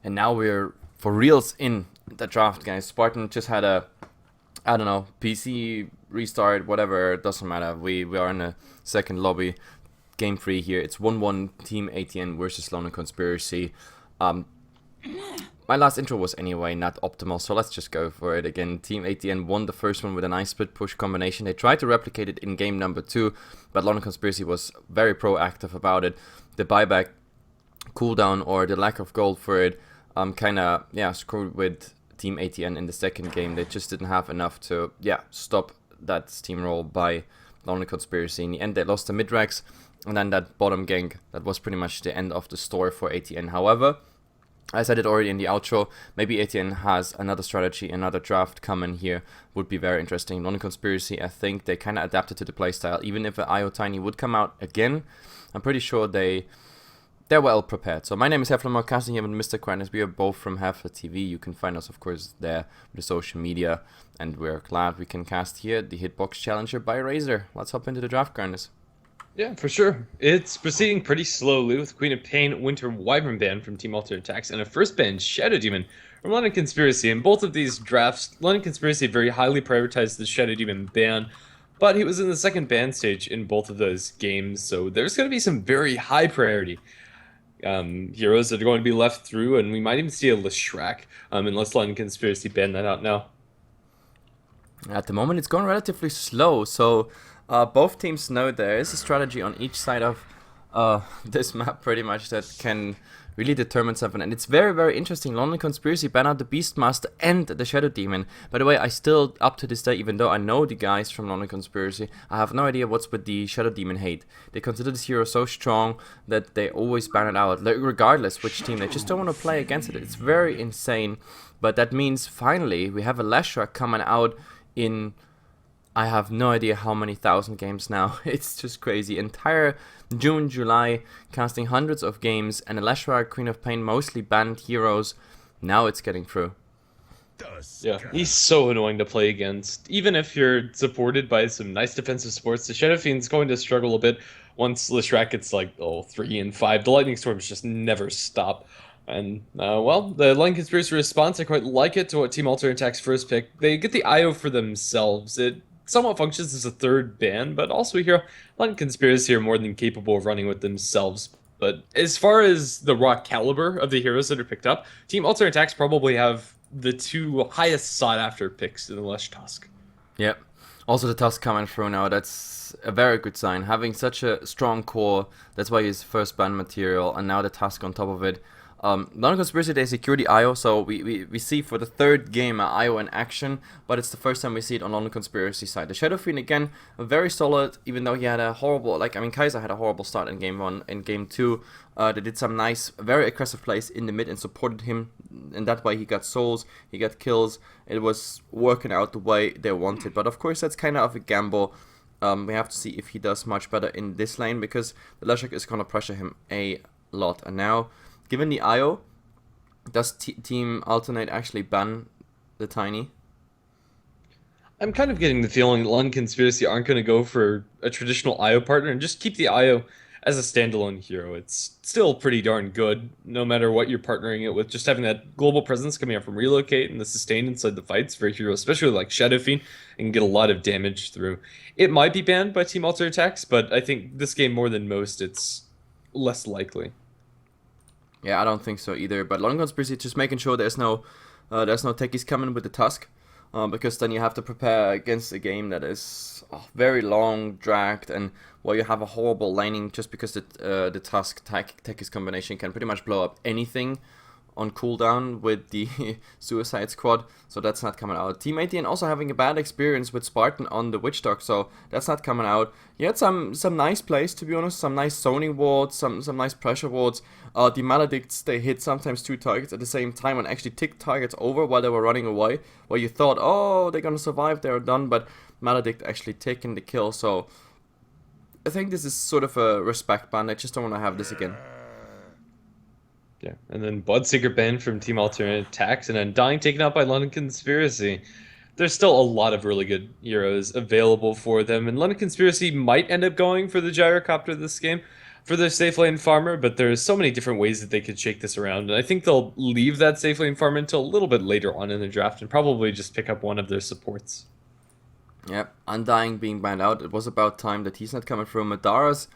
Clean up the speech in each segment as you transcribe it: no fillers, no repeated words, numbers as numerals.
And now we're for reals in the draft, guys. Spartan just had a, I don't know, PC restart, whatever, it doesn't matter. We are in a second lobby. Game 3 here. It's 1-1 Team ATN versus London Conspiracy. My last intro was anyway not optimal, so let's just go for it again. Team ATN won the first one with a nice split push combination. They tried to replicate it in game number 2, but London Conspiracy was very proactive about it. The buyback cooldown or the lack of gold for it kinda screwed with Team ATN in the second game. They just didn't have enough to stop that steamroll by London Conspiracy. In the end they lost the mid-racks, and then that bottom gank, that was pretty much the end of the story for ATN. However, I said it already in the outro, maybe ATN has another strategy, another draft coming here, would be very interesting. London Conspiracy, I think they kind of adapted to the playstyle. Even if an IO Tiny would come out again, I'm pretty sure they're well prepared. So my name is Heflamoke, casting here with Mr. GrandisV. We are both from HeflaTV. You can find us, of course, there with the social media, and we're glad we can cast here the Hitbox Challenger by Razor. Let's hop into the draft, Grandis. Yeah, for sure. It's proceeding pretty slowly with Queen of Pain, Winter Wyvern ban from Team Alternate Attacks, and a first ban Shadow Demon from London Conspiracy. In both of these drafts, London Conspiracy very highly prioritized the Shadow Demon ban, but he was in the second ban stage in both of those games, so there's going to be some very high priority heroes that are going to be left through, and we might even see a Leshrac, unless London Conspiracy ban that out now. At the moment, it's going relatively slow, so both teams know there is a strategy on each side of this map, pretty much, that can really determine something. And it's very, very interesting. London Conspiracy ban out the Beastmaster and the Shadow Demon. By the way, I still, up to this day, even though I know the guys from London Conspiracy, I have no idea what's with the Shadow Demon hate. They consider this hero so strong that they always ban it out, like, regardless which team. They just don't want to play against it. It's very insane. But that means, finally, we have a Leshrac coming out in, I have no idea how many thousand games now. It's just crazy. Entire June, July, casting hundreds of games, and a Leshrac, Queen of Pain, mostly banned heroes. Now it's getting through. Yeah, he's so annoying to play against. Even if you're supported by some nice defensive supports, the Shadow Fiend's going to struggle a bit once Leshrac gets like 3 and 5. The Lightning Storms just never stop. And, well, the London Conspiracy response, I quite like it to what Team Alternate Attack's first pick. They get the IO for themselves. It somewhat functions as a third ban, but also here, London Conspiracy are more than capable of running with themselves. But as far as the raw caliber of the heroes that are picked up, Team Alternate Attacks probably have the 2 highest sought-after picks in the Lesh Tusk. Yep. Also the Tusk coming through now, that's a very good sign. Having such a strong core, that's why he's first ban material, and now the Tusk on top of it. London Conspiracy, they secure the IO, so we see for the third game IO in action, but it's the first time we see it on London Conspiracy side. The Shadow Fiend, again, very solid, even though he had a horrible, Kaiser had a horrible start in game 1. In game 2, they did some nice, very aggressive plays in the mid and supported him, and that way he got souls, he got kills. It was working out the way they wanted, but of course that's kind of a gamble. We have to see if he does much better in this lane, because the Leshrac is going to pressure him a lot. And now, given the IO, does Team Alternate actually ban the Tiny? I'm kind of getting the feeling that London Conspiracy aren't going to go for a traditional IO partner and just keep the IO as a standalone hero. It's still pretty darn good, no matter what you're partnering it with. Just having that global presence coming out from Relocate and the sustain inside the fights for a hero, especially like Shadow Fiend, and get a lot of damage through. It might be banned by Team Alternate Attacks, but I think this game, more than most, it's less likely. Yeah, I don't think so either. But London Conspiracy just making sure there's no techies coming with the Tusk, because then you have to prepare against a game that is very long, dragged, and where you have a horrible laning just because the Tusk techies combination can pretty much blow up anything on cooldown with the Suicide Squad, so that's not coming out. Team ATN also having a bad experience with Spartan on the Witch Dog, so that's not coming out. You had some nice plays, to be honest, some nice zoning wards, some nice pressure wards. The Maledicts, they hit sometimes 2 targets at the same time and actually ticked targets over while they were running away, where you thought, oh, they're gonna survive, they're done, but Maledict actually taking the kill, so I think this is sort of a respect ban. I just don't want to have this again. Yeah, and then Bloodseeker banned from Team Alternate Attacks, and then Dying taken out by London Conspiracy. There's still a lot of really good heroes available for them, and London Conspiracy might end up going for the Gyrocopter this game. for their safe lane farmer, but there's so many different ways that they could shake this around, and I think they'll leave that safe lane farmer until a little bit later on in the draft and probably just pick up one of their supports. Yep, Undying being banned out. It was about time that he's not coming through. Madara's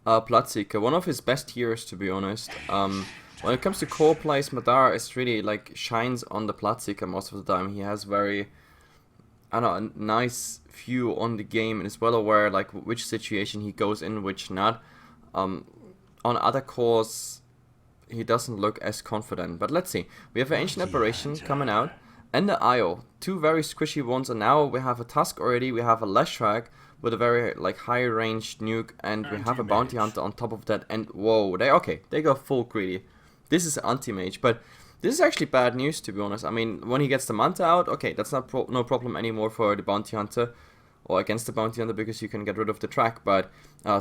Platzseeker, one of his best heroes, to be honest. When it comes to core plays, Madara is really like shines on the Platzseeker most of the time. He has very, I don't know, a nice view on the game and is well aware like which situation he goes in, which not. On other cores, he doesn't look as confident. But let's see. We have an Ancient Apparition coming out. And the IO, two very squishy ones, and now we have a Tusk already, we have a Leshrac with a very like high ranged nuke, and we have a Bounty Hunter on top of that, and whoa, they go full greedy. This is anti-mage, but this is actually bad news, to be honest. I mean, when he gets the Manta out, okay, that's not no problem anymore for the Bounty Hunter, or against the Bounty Hunter, because you can get rid of the track, but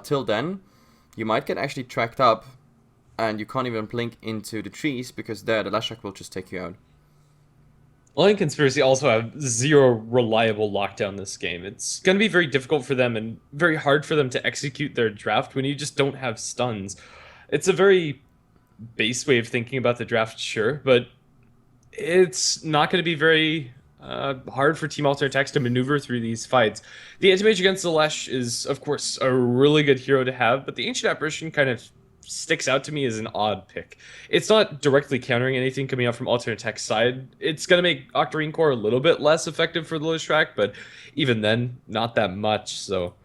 till then, you might get actually tracked up, and you can't even blink into the trees, because there, the Leshrac will just take you out. LondonConspiracy also have zero reliable lockdown this game. It's going to be very difficult for them and very hard for them to execute their draft when you just don't have stuns. It's a very base way of thinking about the draft, sure, but it's not going to be very hard for Team Alter Attacks to maneuver through these fights. The Anti-Mage against the Lesh is, of course, a really good hero to have, but the Ancient Apparition kind of sticks out to me as an odd pick. It's not directly countering anything coming out from Alternate Tech's side. It's going to make Octarine Core a little bit less effective for the Leshrac, but even then, not that much, so...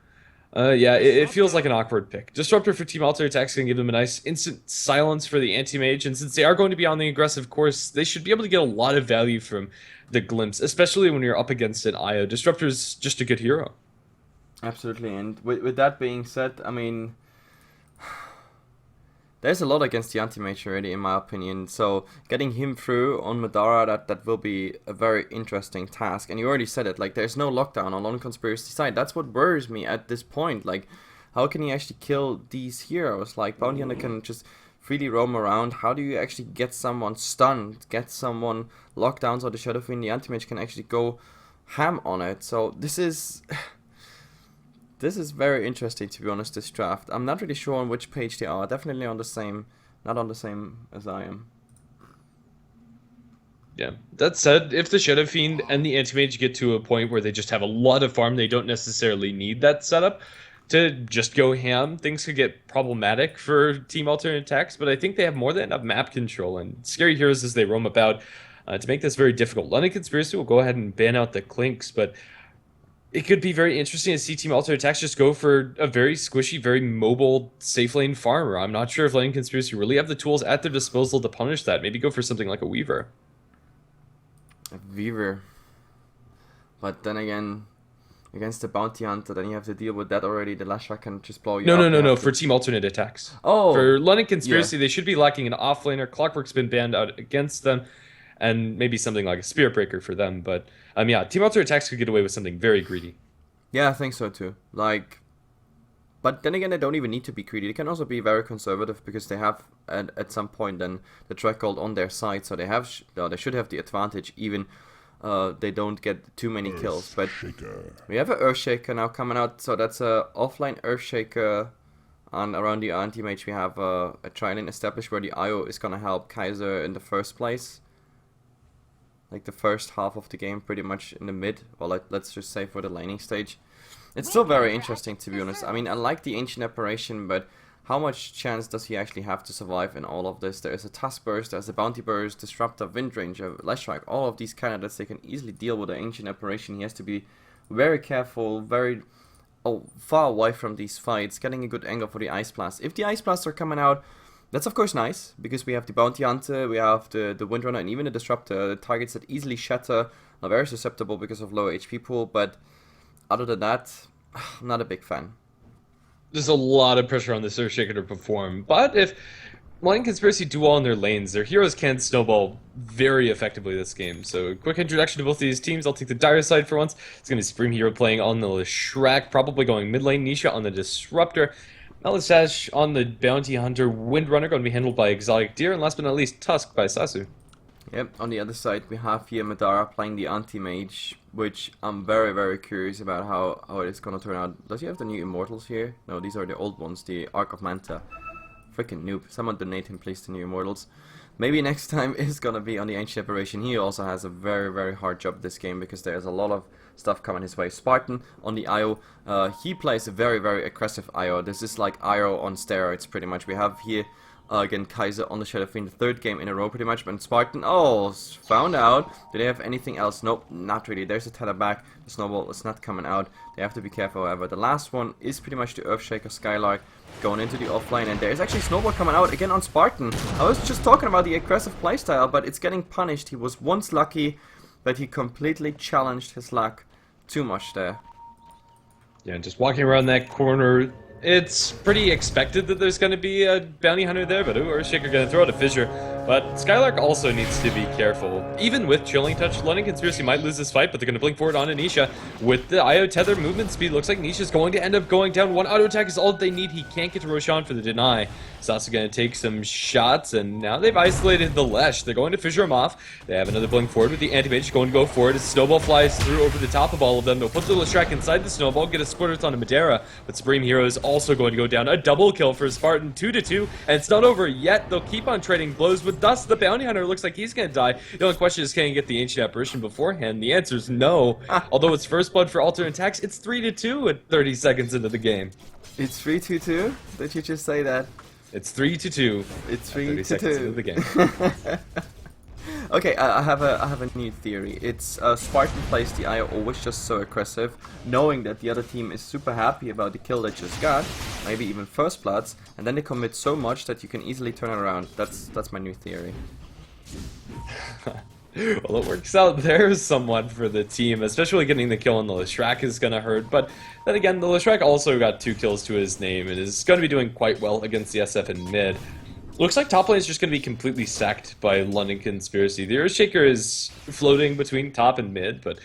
yeah, it feels like an awkward pick. Disruptor for Team Alternate Tech's going to give them a nice instant silence for the Anti-Mage, and since they are going to be on the aggressive course, they should be able to get a lot of value from the Glimpse, especially when you're up against an IO. Disruptor's just a good hero. Absolutely, and with that being said, I mean... There's a lot against the Anti-Mage already, in my opinion, so getting him through on Madara, that will be a very interesting task. And you already said it, like, there's no lockdown on LondonConspiracy side. That's what worries me at this point. Like, how can he actually kill these heroes? Like, Bounty Hunter can just freely roam around. How do you actually get someone stunned, get someone locked down so the Shadow Fiend, the Anti-Mage, can actually go ham on it? So this is... This is very interesting, to be honest, this draft. I'm not really sure on which page they are. Definitely on the same, not on the same as I am. Yeah. That said, if the Shadow Fiend and the Anti-Mage get to a point where they just have a lot of farm, they don't necessarily need that setup to just go ham, things could get problematic for Team Alternate Attacks, but I think they have more than enough map control and scary heroes as they roam about to make this very difficult. LondonConspiracy will go ahead and ban out the Clinks, but it could be very interesting to see Team Alternate Attacks just go for a very squishy, very mobile, safe lane farmer. I'm not sure if LondonConspiracy really have the tools at their disposal to punish that. Maybe go for something like a Weaver. A Weaver. But then again, against the Bounty Hunter, then you have to deal with that already. The Leshrac can just blow you up. No, for Team Alternate Attacks. Oh! For LondonConspiracy, yeah. They should be lacking an offlaner. Clockwork's been banned out against them. And maybe something like a Spirit Breaker for them. But, yeah, Team Alternate Attacks could get away with something very greedy. Yeah, I think so too. Like, but then again, they don't even need to be greedy. They can also be very conservative because they have, at some point, then the track gold on their side. So they have, they should have the advantage, even they don't get too many kills. But we have an Earthshaker now coming out. So that's a offline Earthshaker. And around the Anti-Mage, we have a Trilane established where the IO is going to help Kaiser in the first place. Like the first half of the game, pretty much in the mid, or let's just say for the laning stage. It's still very interesting, to be honest. I mean, I like the Ancient Apparition, but how much chance does he actually have to survive in all of this? There is a Tusk Burst, there's a Bounty Burst, Disruptor, Windranger, Leshrac, all of these candidates, they can easily deal with the Ancient Apparition. He has to be very careful, very far away from these fights, getting a good angle for the Ice Blast. If the Ice Blasts are coming out, that's of course nice, because we have the Bounty Hunter, we have the Windrunner, and even the Disruptor. The targets that easily shatter are very susceptible because of low HP pool, but other than that, I'm not a big fan. There's a lot of pressure on the Earthshaker to perform, but if LondonConspiracy do well in their lanes, their heroes can snowball very effectively this game. So, quick introduction to both of these teams. I'll take the Dire side for once. It's going to be Supreme Hero playing on the Leshrac, probably going mid lane, Nisha on the Disruptor. Melisash on the Bounty Hunter, Windrunner going to be handled by Exotic Deer, and last but not least, Tusk by Sasu. Yep, on the other side we have here Madara playing the Anti-Mage, which I'm very, very curious about how it is going to turn out. Does he have the new Immortals here? No, these are the old ones, the Arc of Manta. Freaking noob. Someone donate him please to New Immortals. Maybe next time is gonna be on the Ancient Apparition. He also has a very, very hard job this game because there's a lot of stuff coming his way. Spartan on the IO, he plays a very, very aggressive IO. This is like IO on steroids pretty much. We have here again Kaiser on the Shadow Fiend, the third game in a row pretty much. And Spartan, oh, found out. Do they have anything else? Nope, not really. There's a tether back. The snowball is not coming out. They have to be careful, however. The last one is pretty much the Earthshaker Skylark going into the offline, and there's actually snowball coming out again on Spartan. I was just talking about the aggressive playstyle, but it's getting punished. He was once lucky, but he completely challenged his luck too much there. Yeah, just walking around that corner, it's pretty expected that there's going to be a bounty hunter there, but Earthshaker going to throw out a fissure. But Skylark also needs to be careful. Even with Chilling Touch, London Conspiracy might lose this fight, but they're going to blink forward on Anisha. With the IO tether movement speed, looks like Nisha's going to end up going down. One auto attack is all they need. He can't get to Roshan for the deny. Sasa going to take some shots, and now they've isolated the Lesh. They're going to fissure him off. They have another blink forward with the Anti-Mage going to go forward as Snowball flies through over the top of all of them. They'll put the Leshrac inside the Snowball, get a Squirtle on a Madeira, but Supreme Hero is also going to go down. A double kill for Spartan, 2-2, and it's not over yet. They'll keep on trading blows with Dust. The Bounty Hunter looks like he's going to die. The only question is, can he get the Ancient Apparition beforehand? The answer is no. Although it's first blood for alternate attacks, it's 3-2 at 30 seconds into the game. It's 3-2-2? Did you just say that? It's 3-2. It's 3-2 into the game. Okay, I have a new theory. It's Spartan plays the IO always just so aggressive, knowing that the other team is super happy about the kill they just got, maybe even first bloods, and then they commit so much that you can easily turn it around. That's my new theory. Well, it works out there somewhat for the team, especially getting the kill on the Leshrac is going to hurt, but then again, the Leshrac also got 2 kills to his name and is going to be doing quite well against the SF in mid. Looks like top lane is just going to be completely sacked by London Conspiracy. The Earthshaker is floating between top and mid, but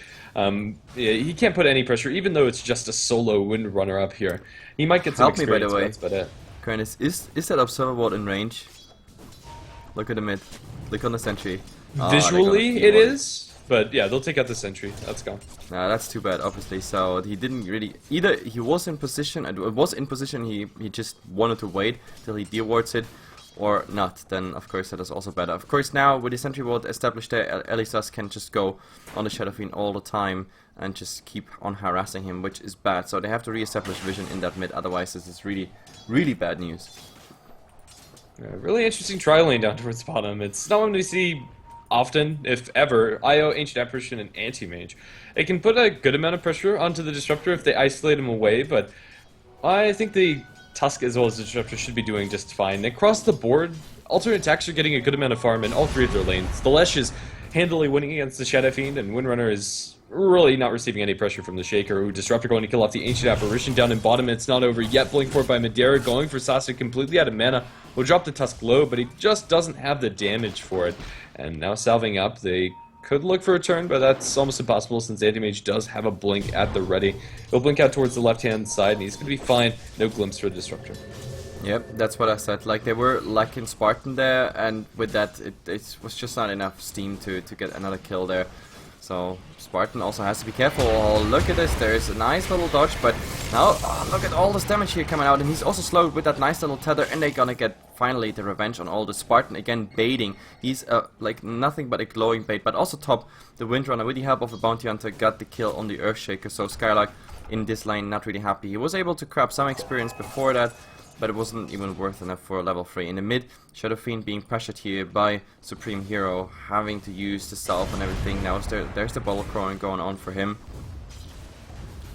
he can't put any pressure, even though it's just a solo Windrunner up here. He might get some experience, by the way. That's about it. Grandis, is that observer ward in range? Look at the mid. Look on the sentry. Visually, it is, but yeah, they'll take out the sentry. That's gone. Nah, that's too bad, obviously. So he didn't really... Either he was in position, and it was in position, he just wanted to wait till he dewards it, or not. Then, of course, that is also better. Of course, now, with the sentry ward established there, Elisas can just go on the Shadow Fiend all the time and just keep on harassing him, which is bad. So they have to re-establish vision in that mid, otherwise this is really, really bad news. Really interesting tri lane down towards the bottom. It's not one we see often, if ever. IO, Ancient Apparition, and Anti-Mage. It can put a good amount of pressure onto the Disruptor if they isolate him away, but I think the Tusk as well as the Disruptor should be doing just fine. Across the board, alternate attacks are getting a good amount of farm in all 3 of their lanes. The Lesh is handily winning against the Shadow Fiend, and Windrunner is really not receiving any pressure from the Shaker. Ooh, Disruptor going to kill off the Ancient Apparition down in bottom. It's not over yet. Blink forward by Madeira, going for Sasa completely out of mana. Will drop the Tusk low, but he just doesn't have the damage for it. And now salving up, they could look for a turn, but that's almost impossible since Anti-Mage does have a blink at the ready. He'll blink out towards the left-hand side, and he's going to be fine. No glimpse for the Disruptor. Yep, that's what I said. Like, they were lacking Spartan there, and with that, it was just not enough steam to get another kill there. So Spartan also has to be careful. Oh, look at this. There's a nice little dodge, but now look at all this damage here coming out. And he's also slowed with that nice little tether, and they're gonna get finally the revenge on all the Spartan. Again, baiting. He's like nothing but a glowing bait. But also top, the Windrunner, with the help of a Bounty Hunter, got the kill on the Earthshaker. So Skylark in this lane not really happy. He was able to grab some experience before that, but it wasn't even worth enough for level 3. In the mid, Shadow Fiend being pressured here by Supreme Hero, having to use the self and everything. Now there's the bubble crowing going on for him.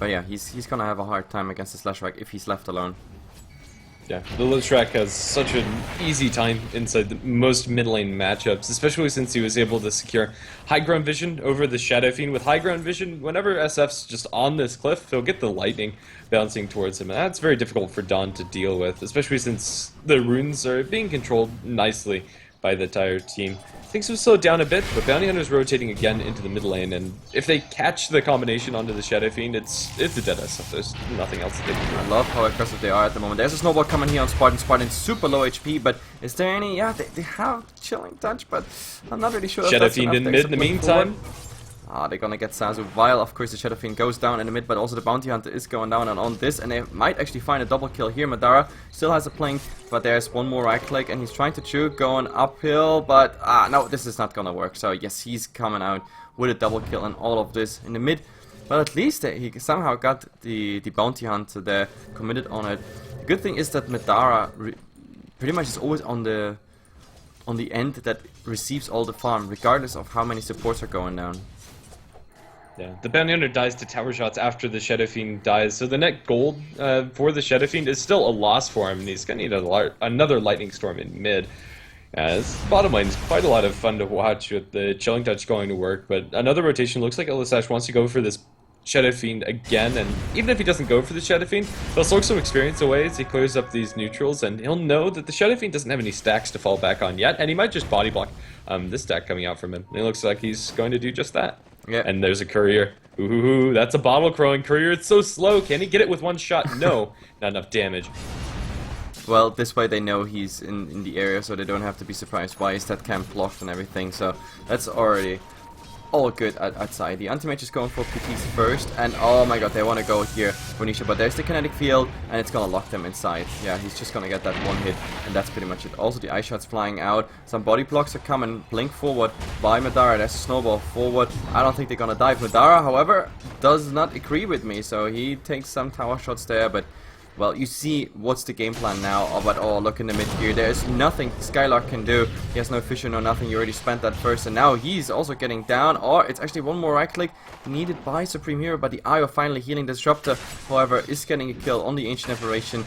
But yeah, he's gonna have a hard time against the Leshrac if he's left alone. Yeah, the Leshrac has such an easy time inside the most mid lane matchups, especially since he was able to secure high ground vision over the Shadow Fiend. With high ground vision, whenever SF's just on this cliff, he'll get the lightning bouncing towards him, and that's very difficult for Dawn to deal with, especially since the runes are being controlled nicely by the entire team. Things have slowed down a bit, but Bounty Hunter's rotating again into the mid lane, and if they catch the combination onto the Shadow Fiend, it's a dead SF. There's nothing else that they can do. I love how aggressive they are at the moment. There's a snowball coming here on Spartan. Spartan's super low HP, but is there any... Yeah, they have Chilling Touch, but I'm not really sure Shadow if that's Fiend enough. in mid in the meantime. Ah, they're gonna get Sazu while, of course, the Shadow Fiend goes down in the mid, but also the Bounty Hunter is going down and on this, and they might actually find a double kill here. Madara still has a blink, but there's one more right click, and he's trying to chew, going uphill, but no, this is not gonna work. So yes, he's coming out with a double kill and all of this in the mid, but at least he somehow got the Bounty Hunter there, committed on it. The good thing is that Madara pretty much is always on the end that receives all the farm, regardless of how many supports are going down. Yeah, the Bounty Hunter dies to tower shots after the Shadow Fiend dies, so the net gold for the Shadow Fiend is still a loss for him, and he's going to need another Lightning Storm in mid. This bottom lane is quite a lot of fun to watch with the Chilling Touch going to work, but another rotation looks like Elisash wants to go for this Shadow Fiend again, and even if he doesn't go for the Shadow Fiend, he'll soak some experience away as he clears up these neutrals, and he'll know that the Shadow Fiend doesn't have any stacks to fall back on yet, and he might just body block this stack coming out from him. And it looks like he's going to do just that. Yeah. And there's a Courier. Ooh, that's a bottle crowing Courier. It's so slow. Can he get it with one shot? No, not enough damage. Well, this way they know he's in the area, so they don't have to be surprised why is that camp blocked and everything. So that's already all good outside. The anti-mage is going for PTs first, and oh my god, they want to go here for Nisha, but there's the kinetic field, and it's gonna lock them inside. Yeah, he's just gonna get that one hit, and that's pretty much it. Also, the ice shots flying out. Some body blocks are coming. Blink forward by Madara. There's a snowball forward. I don't think they're gonna dive. Madara, however, does not agree with me, so he takes some tower shots there, but well, you see what's the game plan now. Oh, but oh, look in the mid here. There's nothing Skylark can do. He has no vision or nothing. You already spent that first, and now he's also getting down. Or it's actually one more right click needed by Supreme Hero, but the Io finally healing Disruptor, however, is getting a kill on the Ancient Apparition.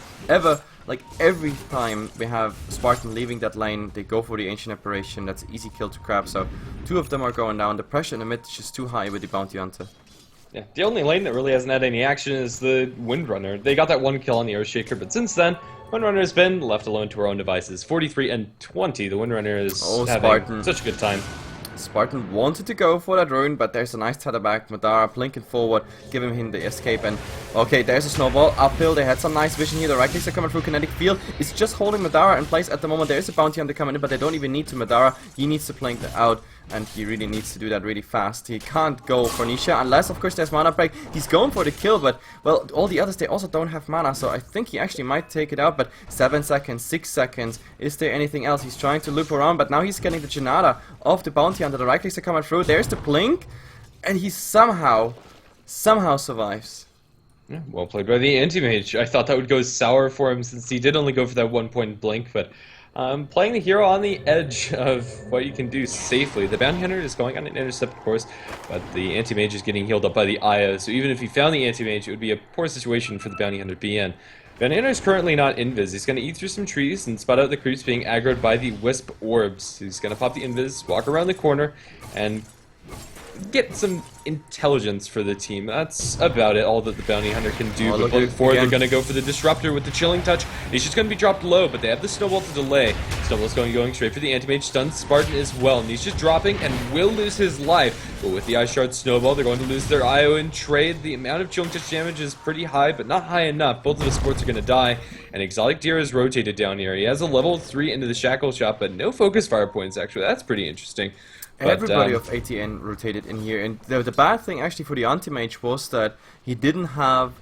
Like every time we have Spartan leaving that lane, they go for the Ancient Apparition. That's an easy kill to grab. So two of them are going down. The pressure in the mid is just too high with the Bounty Hunter. Yeah, the only lane that really hasn't had any action is the Windrunner. They got that one kill on the Earthshaker, but since then, Windrunner has been left alone to her own devices. 43 and 20, the Windrunner is having such a good time. Spartan wanted to go for that rune, but there's a nice tether back. Madara blinking forward, giving him the escape, and okay, there's a snowball uphill. They had some nice vision here. The right clicks are coming through kinetic field. It's just holding Madara in place at the moment. There is a bounty hunter coming in, but they don't even need to. Madara, he needs to blink out, and he really needs to do that really fast. He can't go for Nisha unless, of course, there's mana break. He's going for the kill, but well, all the others, they also don't have mana, so I think he actually might take it out. But 7 seconds, 6 seconds. Is there anything else? He's trying to loop around, but now he's getting the Janata of the bounty hunter. The right clicks are coming through. There's the blink, and he somehow survives. Yeah, well played by the anti-mage. I thought that would go sour for him since he did only go for that 1 point blink, but playing the hero on the edge of what you can do safely. The Bounty Hunter is going on an intercept, of course, but the Anti-Mage is getting healed up by the Aya, so even if he found the Anti-Mage, it would be a poor situation for the Bounty Hunter to be in. Bounty Hunter is currently not invis. He's going to eat through some trees and spot out the creeps being aggroed by the Wisp Orbs. He's going to pop the invis, walk around the corner, and get some intelligence for the team. That's about it, all that the Bounty Hunter can do. But before they're going to go for the Disruptor with the Chilling Touch. He's just going to be dropped low, but they have the Snowball to delay. Snowball's going straight for the Anti-Mage, stuns Spartan as well. And he's just dropping and will lose his life. But with the Ice Shard Snowball, they're going to lose their IO in trade. The amount of Chilling Touch damage is pretty high, but not high enough. Both of the supports are going to die. And Exotic Deer is rotated down here. He has a level 3 into the Shackle Shot, but no focus fire points, actually. That's pretty interesting. But, everybody of ATN rotated in here, and the bad thing actually for the anti-mage was that he didn't have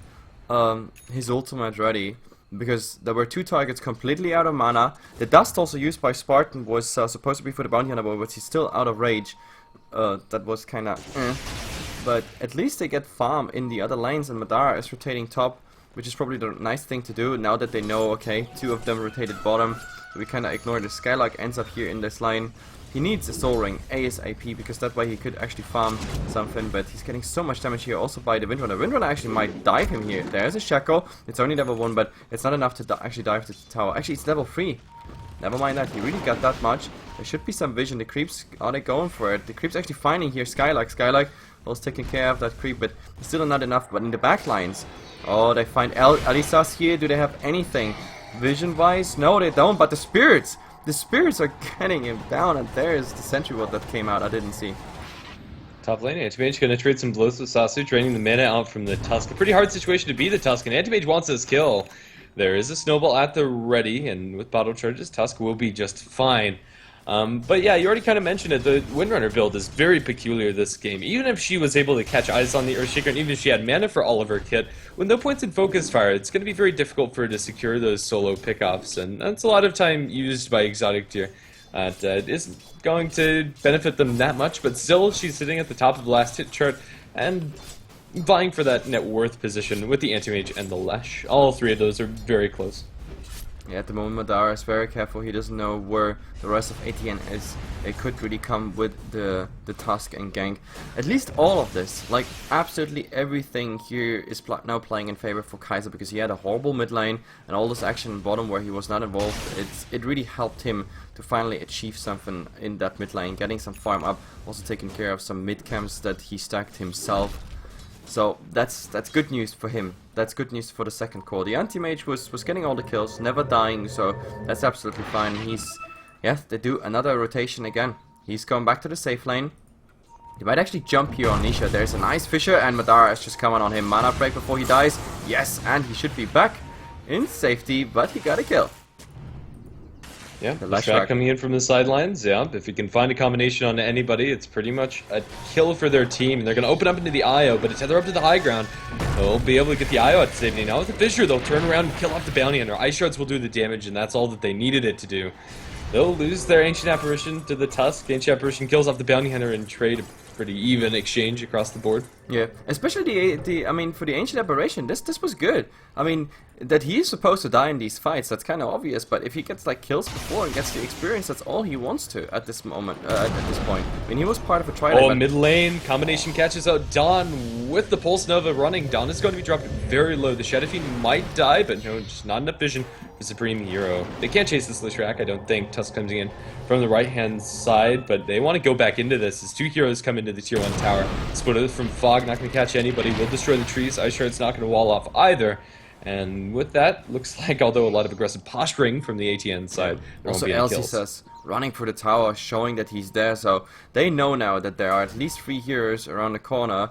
his ultimate ready, because there were 2 targets completely out of mana. The dust also used by Spartan was supposed to be for the bounty hunter, but he's still out of rage. That was kinda but at least they get farm in the other lanes, and Madara is rotating top, which is probably the nice thing to do now that they know, okay, 2 of them rotated bottom, so we kinda ignore the Skylark ends up here in this lane. He needs a Soul Ring ASAP, because that way he could actually farm something, but he's getting so much damage here also by the Windrunner. Windrunner actually might dive him here. There's a Shackle. It's only level 1, but it's not enough to actually dive the tower. Actually, it's level 3. Never mind that. He really got that much. There should be some vision. The creeps, are they going for it? The creeps actually finding here Skylark. Skylark was taking care of that creep, but still not enough. But in the back lines, oh, they find Alisas here. Do they have anything vision-wise? No, they don't, but the spirits! The spirits are getting him down, and there's the sentry ward that came out I didn't see. Top lane, Anti-Mage going to trade some blows with Sasu, draining the mana out from the Tusk. A pretty hard situation to be the Tusk, and Anti-Mage wants his kill. There is a Snowball at the ready, and with bottle charges, Tusk will be just fine. But yeah, you already kind of mentioned it. The Windrunner build is very peculiar this game. Even if she was able to catch eyes on the Earthshaker, and even if she had mana for all of her kit, with no points in focus fire, it's going to be very difficult for her to secure those solo pickoffs, and that's a lot of time used by exotic tier. It isn't going to benefit them that much, but still, she's sitting at the top of the last hit chart, and vying for that net worth position with the Anti-Mage and the Lesh. All three of those are very close. Yeah, at the moment Madara is very careful. He doesn't know where the rest of ATN is. It could really come with the Tusk and gank. At least all of this, like absolutely everything here is now playing in favor for Kaiser, because he had a horrible mid lane and all this action in bottom where he was not involved. It really helped him to finally achieve something in that mid lane, getting some farm up, also taking care of some mid camps that he stacked himself. So that's good news for him. That's good news for the second core. The anti-mage was getting all the kills, never dying, so that's absolutely fine. They do another rotation again. He's going back to the safe lane. He might actually jump here on Nisha. There's a nice Fisher, and Madara is just coming on him. Mana break before he dies. Yes, and he should be back in safety, but he got a kill. Yeah, the Leshrac coming in from the sidelines. Yeah, if he can find a combination on anybody, it's pretty much a kill for their team. And they're going to open up into the IO, but to tether up to the high ground, they'll be able to get the IO at safety. Now with the Fissure, they'll turn around and kill off the Bounty Hunter. Ice Shards will do the damage, and that's all that they needed it to do. They'll lose their Ancient Apparition to the Tusk. Ancient Apparition kills off the Bounty Hunter and trade a pretty even exchange across the board. Yeah, especially for the Ancient Apparition, this was good. I mean, that he is supposed to die in these fights, that's kind of obvious, but if he gets like kills before and gets the experience, that's all he wants to at this moment, at this point. I mean, he was part of a trident. Oh, mid lane, combination catches out Dawn with the Pulse Nova running. Dawn is going to be dropped very low. The Shadow Fiend might die, but no, just not enough vision for Supreme Hero. They can't chase this Leshrac, I don't think. Tusk comes in from the right-hand side, but they want to go back into this as two heroes come into the tier 1 tower. Split from Fog, not going to catch anybody, will destroy the trees. Ice Shard's not going to wall off either. And with that, looks like, although a lot of aggressive posturing from the ATN side, there also won't be any kills. Running for the tower, showing that he's there, so they know now that there are at least 3 heroes around the corner.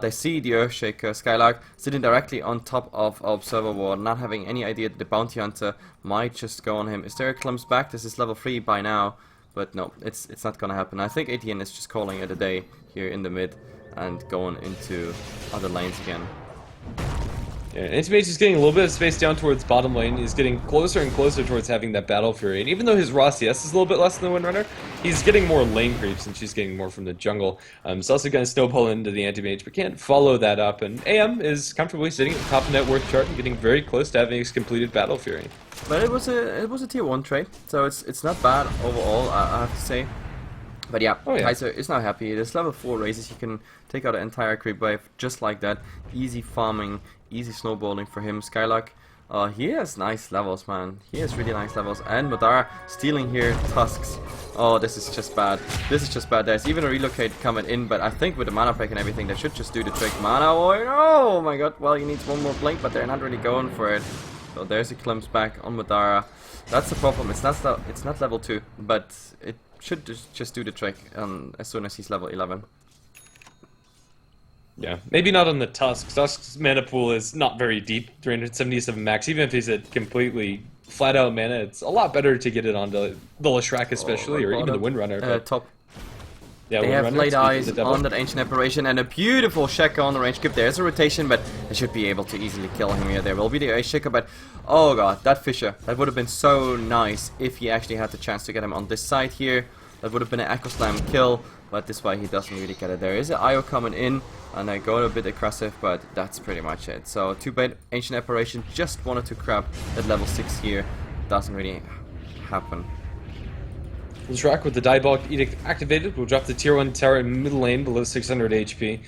They see the Earthshaker, Skylark, sitting directly on top of Observer Ward, not having any idea that the Bounty Hunter might just go on him. Is there a Clumps back? This is level 3 by now, but no, it's not gonna happen. I think ATN is just calling it a day here in the mid and going into other lanes again. Yeah, Anti-Mage is getting a little bit of space down towards bottom lane. He's getting closer and closer towards having that Battle Fury. And even though his raw CS is a little bit less than the Windrunner, he's getting more lane creeps and she's getting more from the jungle. He's also going to snowball into the Anti-Mage, but can't follow that up. And AM is comfortably sitting at the top of net worth chart and getting very close to having his completed Battle Fury. But it was a tier 1 trade, so it's not bad overall, I have to say. But yeah, Kaiser is now happy. There's level 4 raises. He can take out an entire creep wave just like that. Easy farming, easy snowballing for him. Skylark, he has nice levels, man. He has really nice levels. And Madara stealing here Tusks. Oh, this is just bad. This is just bad. There's even a relocate coming in, but I think with the mana break and everything, they should just do the trick. Mana Warrior, oh my god. Well, he needs one more blink, but they're not really going for it. So there's a Clumps back on Madara. That's the problem. It's not level 2, but it should just do the trick as soon as he's level 11. Yeah, maybe not on the Tusk. Tusk's mana pool is not very deep, 377 max. Even if he's at completely flat out mana, it's a lot better to get it onto the Leshrac especially, or even the Windrunner. Top. Yeah, they have laid eyes on that Ancient Apparition and a beautiful Shaker on the range cube. There's a rotation, but they should be able to easily kill him here. There will be the Ice Shaker, but oh god, that Fissure. That would have been so nice if he actually had the chance to get him on this side here. That would have been an Echo Slam kill, but this way he doesn't really get it. There is an IO coming in, and I go a bit aggressive, but that's pretty much it. So, too bad Ancient Apparition just wanted to grab that level 6 here. Doesn't really happen. Leshrac with the Diabolic Edict activated will drop the tier 1 tower in middle lane below 600 HP.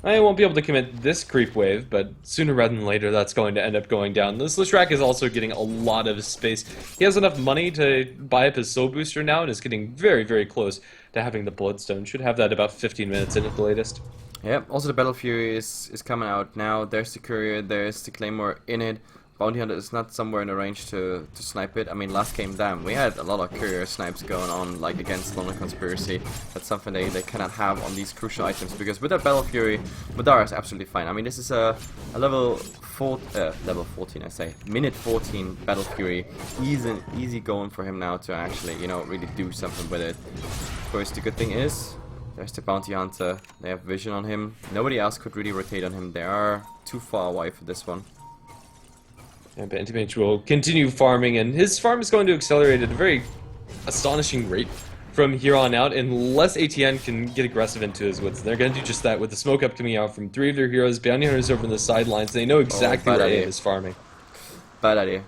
I won't be able to commit this creep wave, but sooner rather than later that's going to end up going down. This Leshrac is also getting a lot of space. He has enough money to buy up his soul booster now and is getting very, very close to having the Bloodstone. Should have that about 15 minutes in at the latest. Yeah, also the Battle Fury is coming out now. There's the Courier, there's the Claymore in it. Bounty Hunter is not somewhere in the range to snipe it. I mean, last game, damn, we had a lot of Courier snipes going on, like against London Conspiracy. That's something they cannot have on these crucial items, because with that Battle Fury, Madara is absolutely fine. I mean, this is a level level 14, I say. Minute 14 Battle Fury. Easy going for him now to actually, you know, really do something with it. Of course, the good thing is, there's the Bounty Hunter. They have vision on him. Nobody else could really rotate on him. They are too far away for this one. And Anti-Mage will continue farming, and his farm is going to accelerate at a very astonishing rate from here on out, unless ATN can get aggressive into his woods. They're going to do just that with the smoke up coming out from 3 of their heroes, Bounty Hunters over on the sidelines. They know exactly where ATN is farming. Bad idea.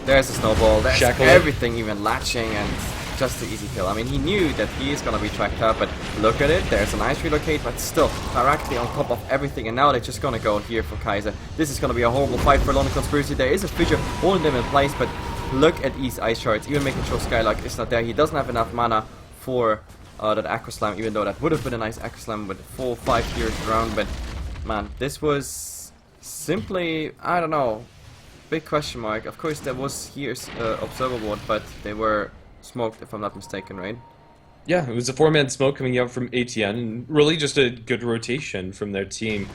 There's a snowball, there's Shackle everything even latching, and just an easy kill. I mean, he knew that he is going to be tracked up, but look at it, there's a nice relocate, but still directly on top of everything, and now they're just going to go here for Kaiser. This is going to be a horrible fight for London Conspiracy. There is a fissure holding them in place, but look at these ice shards, even making sure Skylark is not there. He doesn't have enough mana for that Aqua Slam, even though that would have been a nice Aqua Slam with 4-5 heroes around, but man, this was simply, I don't know, big question mark. Of course there was here's observer ward, but they were smoked, if I'm not mistaken, right? Yeah, it was a 4-man smoke coming out from ATN, and really just a good rotation from their team.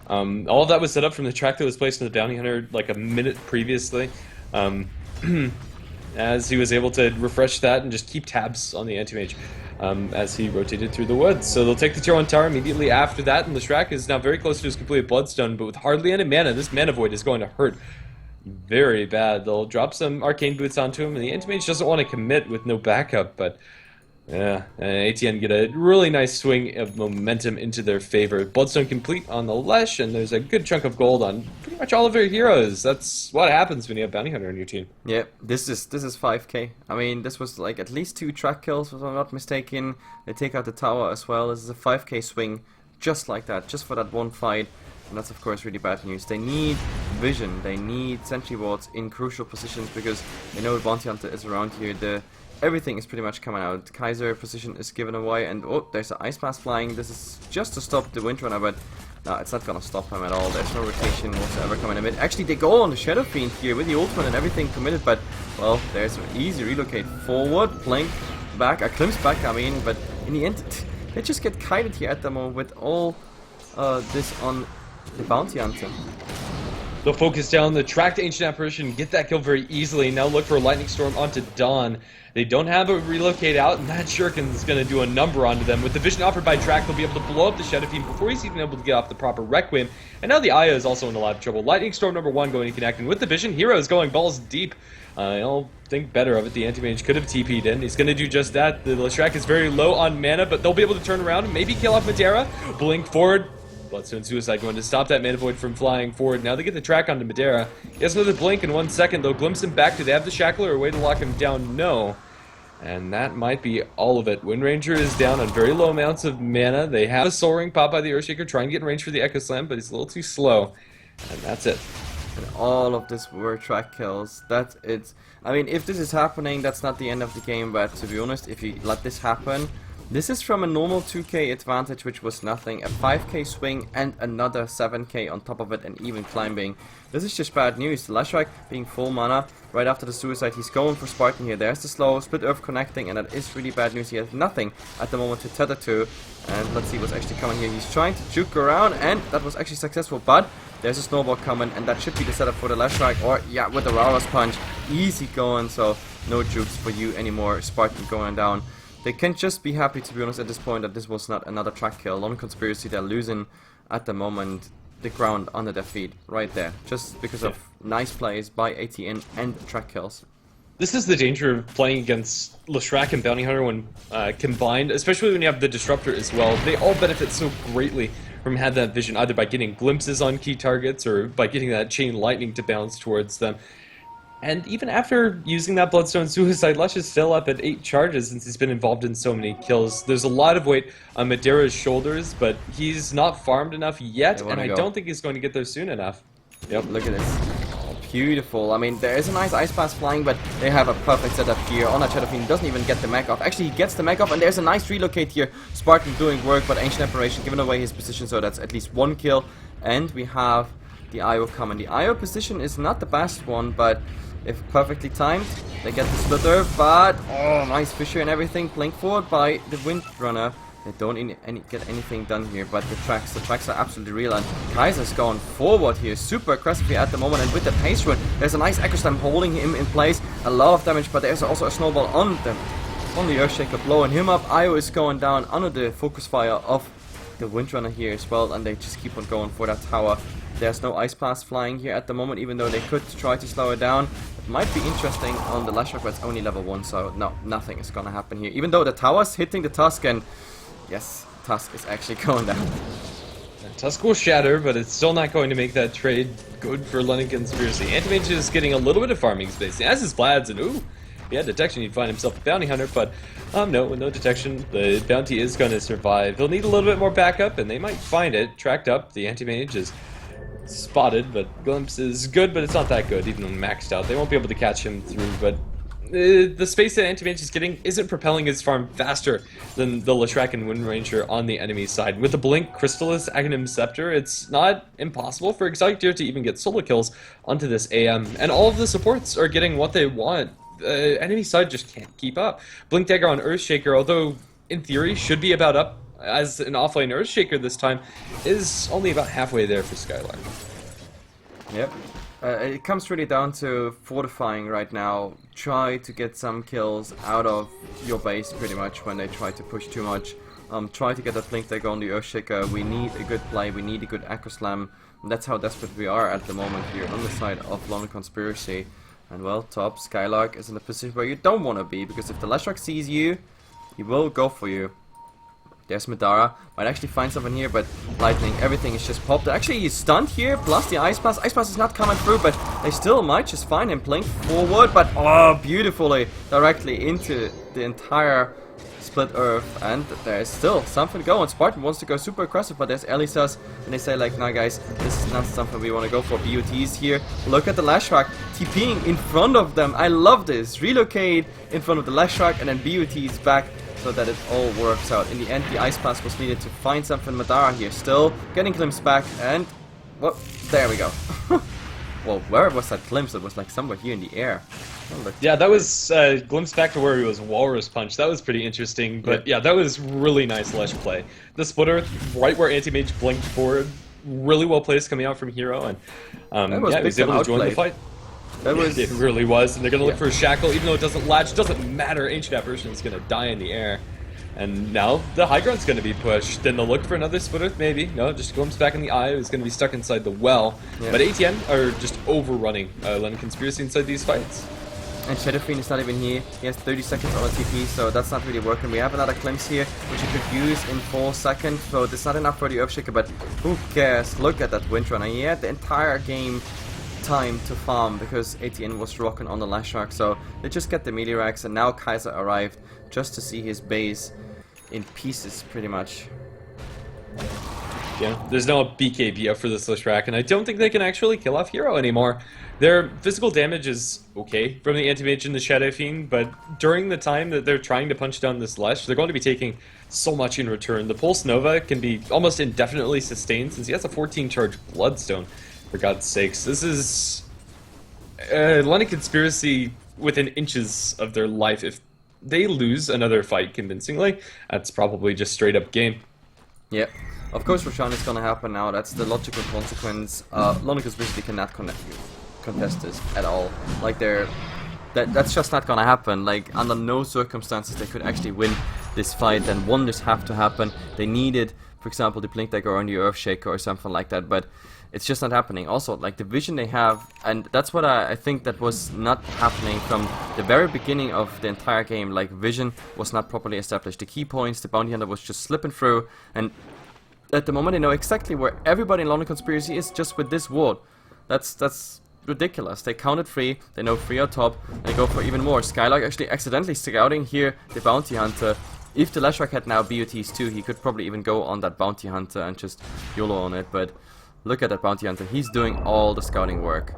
All of that was set up from the track that was placed in the Bounty Hunter like a minute previously, as he was able to refresh that and just keep tabs on the Anti-Mage as he rotated through the woods. So they'll take the tier 1 tower immediately after that, and Leshrac is now very close to his completed Bloodstone, but with hardly any mana, this Mana Void is going to hurt very bad. They'll drop some Arcane Boots onto him, and the Anti-Mage doesn't want to commit with no backup, but yeah, ATN get a really nice swing of momentum into their favor. Bloodstone complete on the Lesh, and there's a good chunk of gold on pretty much all of their heroes. That's what happens when you have Bounty Hunter on your team. Yeah, this is 5k. I mean, this was like at least 2 track kills, if I'm not mistaken. They take out the tower as well. This is a 5k swing, just like that, just for that one fight. And that's of course really bad news. They need vision, they need sentry wards in crucial positions, because they know Bounty Hunter is around here. Everything is pretty much coming out. Kaiser position is given away, and oh, there's an Ice Mask flying. This is just to stop the Windrunner, but no, it's not gonna stop him at all. There's no rotation whatsoever coming in mid. Actually, they go on the Shadow Fiend here with the ultimate and everything committed, but well, there's an easy relocate forward, blink back, a glimpse back, I mean, but in the end, they just get kited here at the moment with all this on the Bounty Hunter. They'll focus down the track to Ancient Apparition, get that kill very easily. Now look for a Lightning Storm onto Dawn. They don't have a relocate out, and that Shuriken is going to do a number onto them. With the vision offered by Track, they'll be able to blow up the Shadow Fiend before he's even able to get off the proper Requiem. And now the Aya is also in a lot of trouble. Lightning Storm number 1 going to connect, and with the vision, Hero is going balls deep. I'll think better of it. The Anti-Mage could have TP'd in. He's going to do just that. The Leshrac is very low on mana, but they'll be able to turn around and maybe kill off Madeira. Blink forward. Bloodstone Suicide going to stop that Mana Void from flying forward. Now they get the track onto Madeira. He has another blink in 1 second. They'll glimpse him back. Do they have the Shackler or a way to lock him down? No. And that might be all of it. Wind Ranger is down on very low amounts of mana. They have a Soul Ring pop by the Earthshaker trying to get in range for the Echo Slam, but he's a little too slow. And that's it. And all of this were track kills. That's it. I mean, if this is happening, that's not the end of the game, but to be honest, if you let this happen, this is from a normal 2k advantage, which was nothing, a 5k swing and another 7k on top of it, and even climbing. This is just bad news. Leshrac being full mana right after the suicide, he's going for Spartan here. There's the slow split earth connecting, and that is really bad news. He has nothing at the moment to tether to, and let's see what's actually coming here. He's trying to juke around, and that was actually successful, but there's a snowball coming, and that should be the setup for the Leshrac, or yeah, with the Rara's punch, easy going, so no jukes for you anymore. Spartan going down. They can just be happy, to be honest, at this point, that this was not another track kill. London Conspiracy, they're losing at the moment the ground under their feet, right there, just because of nice plays by ATN and track kills. This is the danger of playing against Leshrac and Bounty Hunter when combined, especially when you have the Disruptor as well. They all benefit so greatly from having that vision, either by getting glimpses on key targets or by getting that chain lightning to bounce towards them. And even after using that Bloodstone Suicide, Lesh is still up at 8 charges since he's been involved in so many kills. There's a lot of weight on Madeira's shoulders, but he's not farmed enough yet, and I don't think he's going to get there soon enough. Yep, look at this. Oh, beautiful. I mean, there is a nice Ice Pass flying, but they have a perfect setup here. On that Shadow Fiend doesn't even get the mech off. Actually, he gets the mech off, and there's a nice relocate here. Spartan doing work, but Ancient Apparition giving away his position, so that's at least 1 kill. And we have the IO coming. The IO position is not the best one, but if perfectly timed, they get the splitter, but oh, nice fissure and everything. Blink forward by the Windrunner. They don't get anything done here, but the tracks are absolutely real, and Kaiser's going forward here, super aggressively at the moment, and with the pace run, there's a nice Echo Slam holding him in place, a lot of damage, but there's also a snowball on the Earthshaker blowing him up. Io is going down under the focus fire of the Windrunner here as well, and they just keep on going for that tower. There's no Ice Blast flying here at the moment, even though they could try to slow it down. It might be interesting on the Lashrock, but it's only level 1, so no, nothing is gonna happen here. Even though the tower's hitting the Tusk, and yes, Tusk is actually going down. And Tusk will shatter, but it's still not going to make that trade good for London Conspiracy. Anti-Mage is getting a little bit of farming space, as is Vlad's, and ooh, he had detection, he'd find himself a bounty hunter, but no, with no detection, the bounty is going to survive. They'll need a little bit more backup, and they might find it. Tracked up, the Anti-Mage is spotted, but Glimpse is good, but it's not that good, even when maxed out. They won't be able to catch him through, but the space that Anti-Mage is getting isn't propelling his farm faster than the Leshrac and Wind Ranger on the enemy side. With the Blink, Crystallis, Aghanim Scepter, it's not impossible for Exotic Deer to even get solo kills onto this AM, and all of the supports are getting what they want. Enemy side just can't keep up. Blink Dagger on Earthshaker, although in theory should be about up as an offlane Earthshaker this time, is only about halfway there for Skylark. Yep. It comes really down to fortifying right now. Try to get some kills out of your base pretty much when they try to push too much. Try to get that Blink Dagger on the Earthshaker. We need a good play, we need a good Echo Slam. That's how desperate we are at the moment here on the side of London Conspiracy. And well, top, Skylark is in a position where you don't want to be, because if the Leshrac sees you, he will go for you. There's Madara, might actually find something here, but Lightning, everything is just popped. Actually, he's stunned here, plus the Ice Blast. Ice Blast is not coming through, but they still might just find him. Blink forward, but oh, beautifully, directly into the entire split Earth, and there's still something going. Spartan wants to go super aggressive, but there's Elisas, and they say like, nah guys, this is not something we want to go for. BOT's here. Look at the Lashrac TPing in front of them. I love this. Relocate in front of the Lashrac, and then BOT's back so that it all works out. In the end, the Ice Blast was needed to find something. Madara here still getting glimpse back, and well, there we go. Well, where was that glimpse? It was like somewhere here in the air. Yeah, that was glimpse back to where he was Walrus Punch. That was pretty interesting, but yeah, that was really nice Lesh play. The splitter, right where Anti-Mage blinked forward, really well placed coming out from Hero, and yeah, he was able to join the fight. That was... It really was, and they're going to look for a Shackle, even though it doesn't latch, doesn't matter, Ancient Apparition is going to die in the air. And now the high ground's going to be pushed. Then they'll look for another splitter, maybe. No, just glimpse back in the eye. It's going to be stuck inside the well. Yeah. But ATN are just overrunning London Conspiracy inside these fights. And Shadow Fiend is not even here. He has 30 seconds on a TP, so that's not really working. We have another glimpse here, which you could use in 4 seconds. So it's not enough for the Earthshaker, but who cares? Look at that Windrunner. He had the entire game time to farm because ATN was rocking on the Lashrac. So they just get the melee racks, and now Kaiser arrived just to see his base in pieces, pretty much. Yeah, there's no BKB up for this Lashrac, and I don't think they can actually kill off Hero anymore. Their physical damage is okay from the Anti-Mage and the Shadow Fiend, but during the time that they're trying to punch down this Lesh, they're going to be taking so much in return. The Pulse Nova can be almost indefinitely sustained since he has a 14-charge Bloodstone, for God's sakes. This is London Conspiracy within inches of their life. If they lose another fight convincingly, that's probably just straight up game. Yep. Of course Roshan is gonna happen now, that's the logical consequence. London Conspiracy cannot contest this at all. Like that's just not gonna happen. Like under no circumstances they could actually win this fight, and wonders have to happen. They needed, for example, the Blink Dagger on the Earthshaker or something like that, but it's just not happening. Also, like the vision they have, and that's what I think that was not happening from the very beginning of the entire game. Like vision was not properly established. The key points, the bounty hunter was just slipping through, and at the moment they know exactly where everybody in London Conspiracy is just with this ward. That's ridiculous. They counted 3, they know 3 are top, they go for even more. Skylark actually accidentally scouting here the bounty hunter. If the Lashrac had now BOTs too, he could probably even go on that bounty hunter and just YOLO on it, but look at that bounty hunter, he's doing all the scouting work.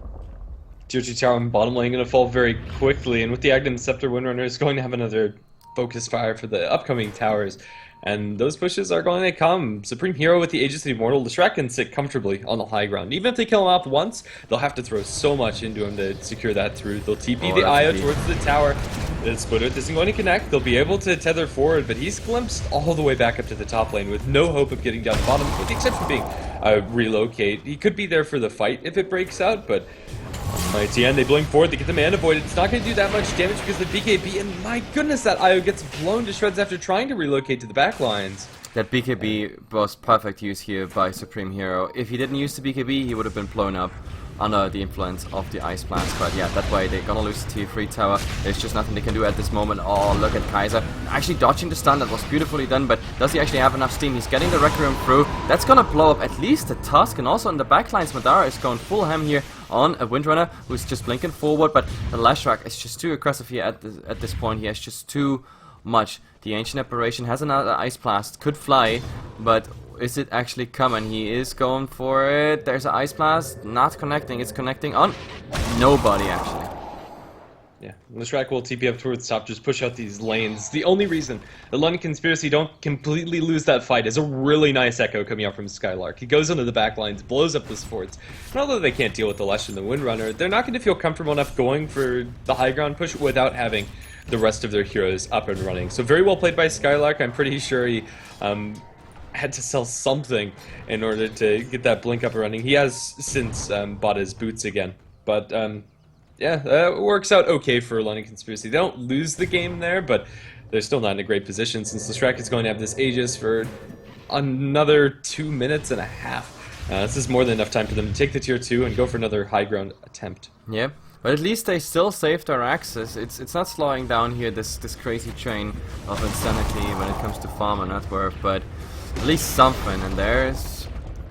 Tier 2 tower and bottom lane going to fall very quickly, and with the Aghanim Scepter, Windrunner is going to have another focus fire for the upcoming towers, and those pushes are going to come. Supreme Hero with the Aegis of the Immortal, Leshrac can sit comfortably on the high ground. Even if they kill him off once, they'll have to throw so much into him to secure that through. They'll TP the Io towards the tower. The Squidward isn't going to connect. They'll be able to tether forward, but he's glimpsed all the way back up to the top lane with no hope of getting down the bottom, with the exception of being relocate. He could be there for the fight if it breaks out, but ATN, they blink forward, they get the mana void. It's not going to do that much damage because the BKB, and my goodness, that IO gets blown to shreds after trying to relocate to the back lines. That BKB was perfect use here by Supreme Hero. If he didn't use the BKB, he would have been blown up under the influence of the Ice Blast. But yeah, that way they're gonna lose the tier 3 tower. There's just nothing they can do at this moment. Oh, look at Kaiser. Actually dodging the stun, that was beautifully done, but does he actually have enough steam? He's getting the Requiem through. That's gonna blow up at least the Tusk, and also in the backlines, Madara is going full ham here on a Windrunner, who's just blinking forward, but the Lashrak is just too aggressive here at this point. He has just too much. The Ancient Apparition has another Ice Blast, could fly, but is it actually coming? He is going for it. There's an Ice Blast, not connecting. It's connecting on nobody, actually. Yeah, Lashrak will TP up towards top, just push out these lanes. The only reason the London Conspiracy don't completely lose that fight is a really nice echo coming out from Skylark. He goes into the back lines, blows up the supports. And although they can't deal with the Lesh and the Windrunner, they're not going to feel comfortable enough going for the high ground push without having the rest of their heroes up and running. So very well played by Skylark. I'm pretty sure he had to sell something in order to get that blink up and running. He has since bought his boots again. But yeah, that works out okay for London Conspiracy. They don't lose the game there, but they're still not in a great position since Lashrak is going to have this Aegis for another 2 minutes and a half. This is more than enough time for them to take the tier 2 and go for another high ground attempt. Yeah. But at least they still saved their access. It's not slowing down here, this crazy train of insanity when it comes to farm and net worth, but at least something. And there's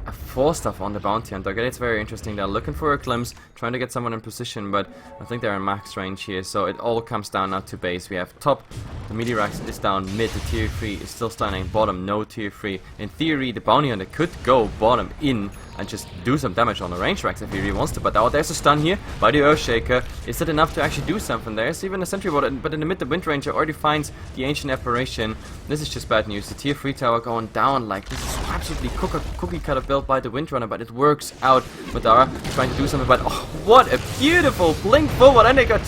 a 4-stuff on the bounty hunter. Okay, it's very interesting. They're looking for a glimpse, trying to get someone in position, but I think they're in max range here, so it all comes down now to base. We have top, the Meteorax is down, mid, the tier 3 is still stunning, bottom, no tier 3. In theory, the bounty hunter could go bottom in and just do some damage on the range racks if he really wants to, but there's a stun here by the Earthshaker. Is it enough to actually do something? There's even a sentry bot, but in the mid, the Wind Ranger already finds the Ancient Apparition. This is just bad news. The tier 3 tower going down, like, this is absolutely cookie cutter built by the Windrunner, but it works out. Madara trying to do something, but oh, what a beautiful blink forward, and they got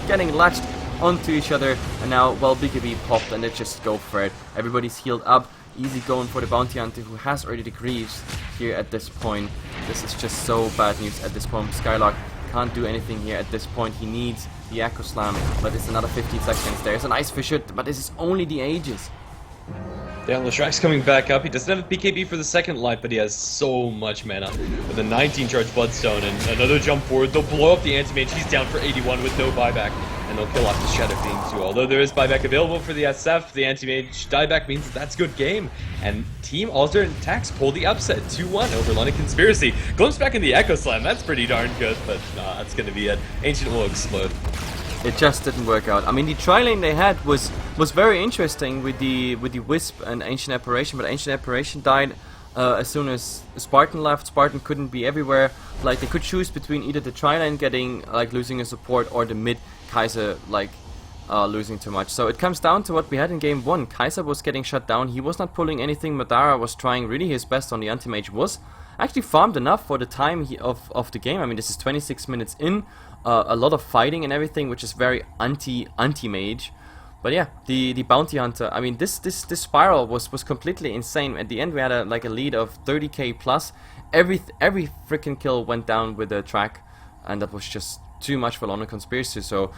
getting latched onto each other, and now, well, BKB popped, and they just go for it. Everybody's healed up. Easy going for the bounty hunter, who has already the Greaves here at this point. This is just so bad news at this point. Skylark can't do anything here at this point. He needs the Echo Slam, but it's another 15 seconds. There's an Ice Fisher, but this is only the Aegis. Yeah, Lashrak's coming back up. He doesn't have a BKB for the second life, but he has so much mana. With a 19 charge Bloodstone and another jump forward, they'll blow up the Anti-Mage. He's down for 81 with no buyback. And they'll kill off the Shadow Fiend too. Although there is buyback available for the SF, the Anti-Mage dieback means that's good game. And Team Alter and Tax pull the upset 2-1 over London Conspiracy. Glimpse back in the Echo Slam, that's pretty darn good, but that's gonna be it. Ancient will explode. It just didn't work out. I mean, the tri-lane they had was very interesting with the Wisp and Ancient Apparition, but Ancient Apparition died as soon as Spartan left. Spartan couldn't be everywhere. Like, they could choose between either the tri-lane getting, like, losing a support, or the mid Kaiser, like, losing too much. So it comes down to what we had in game 1. Kaiser was getting shut down. He was not pulling anything. Madara was trying really his best on the Anti-Mage. Was actually farmed enough for the time of the game. I mean, this is 26 minutes in. A lot of fighting and everything, which is very anti-mage. But yeah, the bounty hunter. I mean, this spiral was completely insane. At the end, we had a lead of 30k plus. Every freaking kill went down with the track, and that was just too much for London Conspiracy. So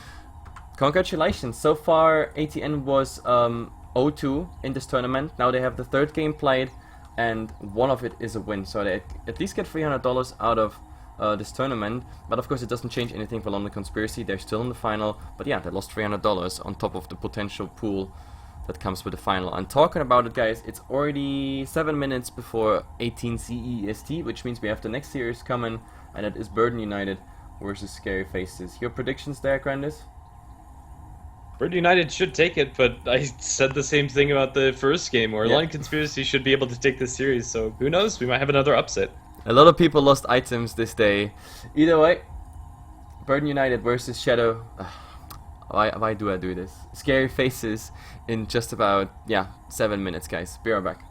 congratulations. So far, ATN was 0-2 in this tournament. Now they have the 3rd game played, and one of it is a win. So they at least get $300 out of this tournament, but of course it doesn't change anything for London Conspiracy. They're still in the final, but yeah, they lost $300 on top of the potential pool that comes with the final. And talking about it, guys, it's already 7 minutes before 18 CEST, which means we have the next series coming, and it is Burden United versus Scary Faces. Your predictions there, Grandis? Burden United should take it, but I said the same thing about the first game, where London Conspiracy should be able to take this series, so who knows, we might have another upset. A lot of people lost items this day. Either way, Burden United versus Shadow. Why do I do this? Scary Faces in just about, 7 minutes, guys. Be right back.